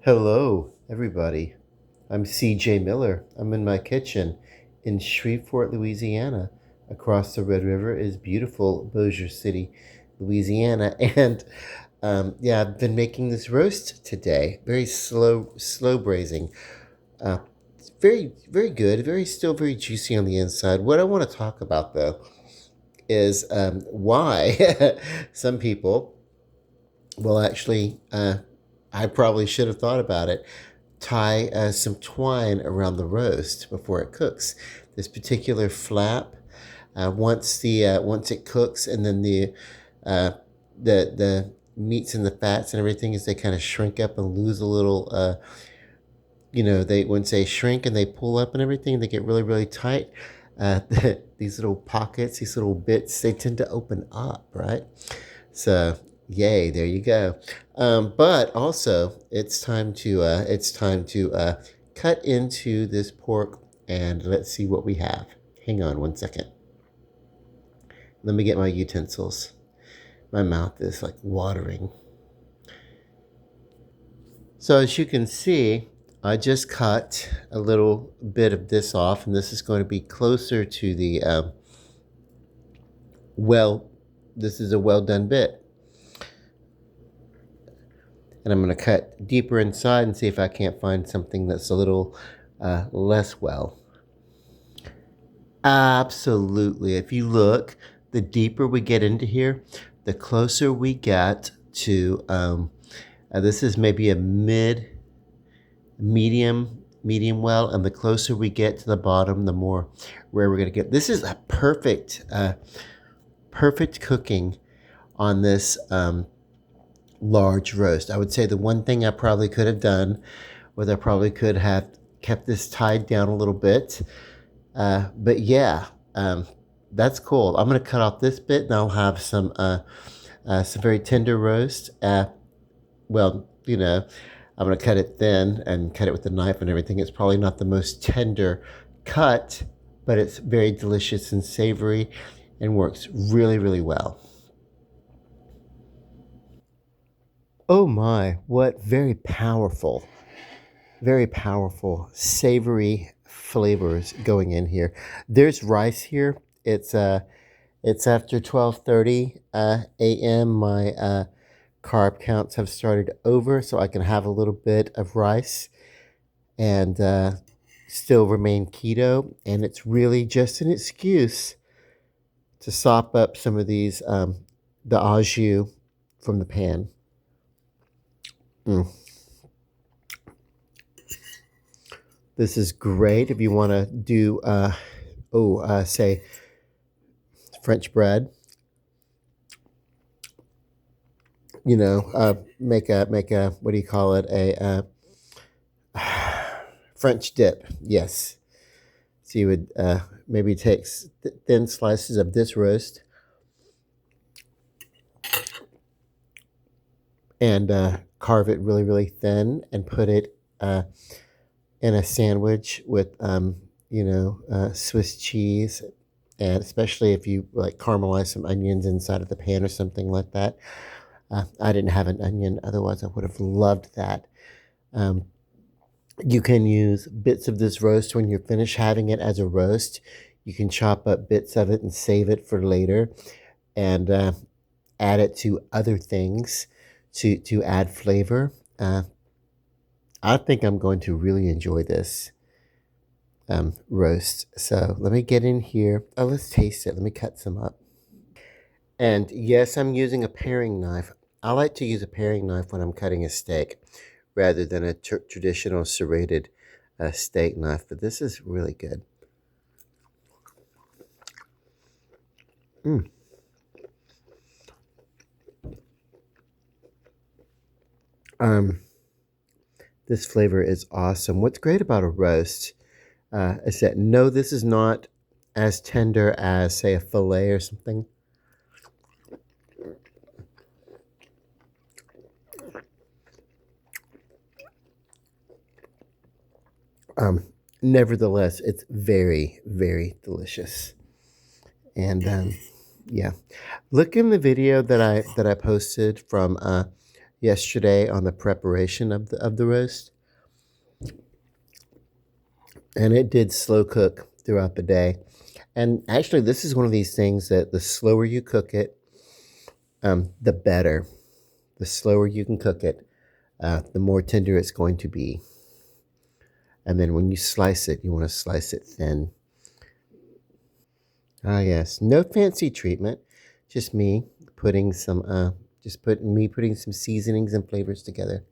Hello, everybody. I'm CJ Miller. I'm in my kitchen in Shreveport, Louisiana. Across the Red River is beautiful Bossier City, Louisiana. And yeah, I've been making this roast today. Very slow braising. It's very good. Still very juicy on the inside. What I want to talk about though is why some people, well, actually, I probably should have thought about it, tie some twine around the roast before it cooks. This particular flap, once it cooks, and then uh, the meats and the fats and everything, as they kind of shrink up and lose a little. They once they shrink and they pull up and everything, they get really tight. Uh, these little pockets, these little bits, they tend to open up, right? So, yay, there you go. But also, it's time to cut into this pork, and let's see what we have. Hang on one second. Let me get my utensils. My mouth is like watering. So as you can see, I just cut a little bit of this off, and this is going to be closer to the well. This is a well done bit. And I'm going to cut deeper inside and see if I can't find something that's a little less well. Absolutely. If you look, the deeper we get into here, the closer we get to, this is maybe a medium well, and the closer we get to the bottom, the more rare we're going to get. This is a perfect cooking on this large roast. I would say the one thing I probably could have done was I probably could have kept this tied down a little bit. But yeah, that's cool. I'm gonna cut off this bit, and I'll have some very tender roast. Well, I'm gonna cut it thin and cut it with the knife and everything. It's probably not the most tender cut, but it's very delicious and savory, and works really well. Oh my, what very powerful, savory flavors going in here. There's rice here. It's after 12:30 a.m. My carb counts have started over, so I can have a little bit of rice and still remain keto. And it's really just an excuse to sop up some of the au jus from the pan. Mm. This is great if you want to do, say, French bread. Make a what do you call it? French dip. Yes. So you would maybe take thin slices of this roast and carve it really thin and put it in a sandwich with Swiss cheese, and especially if you like caramelize some onions inside of the pan or something like that. I didn't have an onion, otherwise I would have loved that. Um, you can use bits of this roast when you're finished having it as a roast. You can chop up bits of it and save it for later, and add it to other things to add flavor. I think I'm going to really enjoy this roast. So let me get in here. Oh, let's taste it. Let me cut some up. And yes, I'm using a paring knife. I like to use a paring knife when I'm cutting a steak rather than a traditional serrated steak knife. But this is really good. Mm. Um, this flavor is awesome. What's great about a roast is that no, this is not as tender as, say, a fillet or something. Nevertheless, it's very delicious. And yeah, look in the video that I posted from yesterday on the preparation of the roast, and it did slow cook throughout the day. And actually, this is one of these things that the slower you cook it, the better. The slower you can cook it, the more tender it's going to be. And then when you slice it, you want to slice it thin. Ah, yes, no fancy treatment, just me putting some, putting some seasonings and flavors together.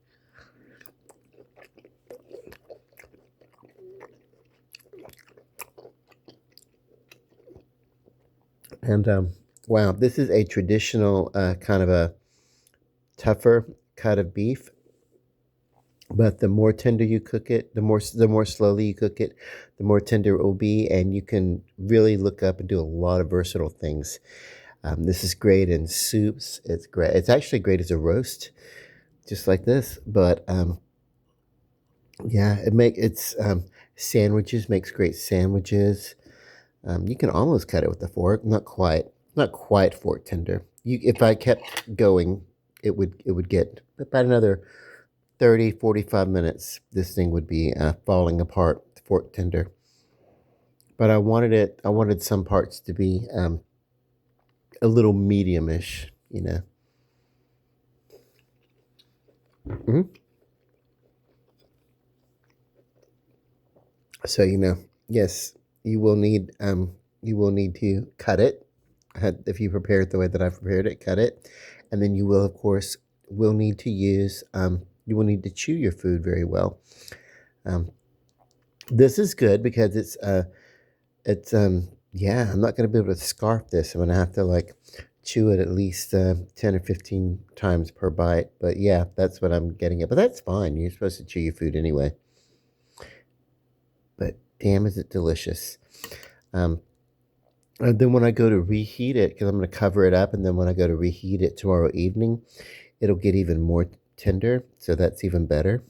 And wow, this is a traditional kind of a tougher cut of beef. But the more tender you cook it, the more slowly you cook it, the more tender it will be, and you can really look up and do a lot of versatile things. This is great in soups. It's great. It's actually great as a roast, just like this. But yeah, sandwiches makes great sandwiches. You can almost cut it with a fork, not quite fork tender. If I kept going, it would get about another 30, 45 minutes. This thing would be falling apart, fork tender. But I wanted some parts to be a little medium-ish, you know. Hmm. So, yes, you will need to cut it. If you prepare it the way that I prepared it, cut it. And then you will, of course, will need to use, you will need to chew your food very well. Um, this is good because yeah, I'm not going to be able to scarf this. I'm going to have to like chew it at least 10 or 15 times per bite. But yeah, that's what I'm getting at. But that's fine. You're supposed to chew your food anyway. But damn, is it delicious. Um, and then when I go to reheat it, because I'm going to cover it up, and then when I go to reheat it tomorrow evening, it'll get even more tender. So that's even better.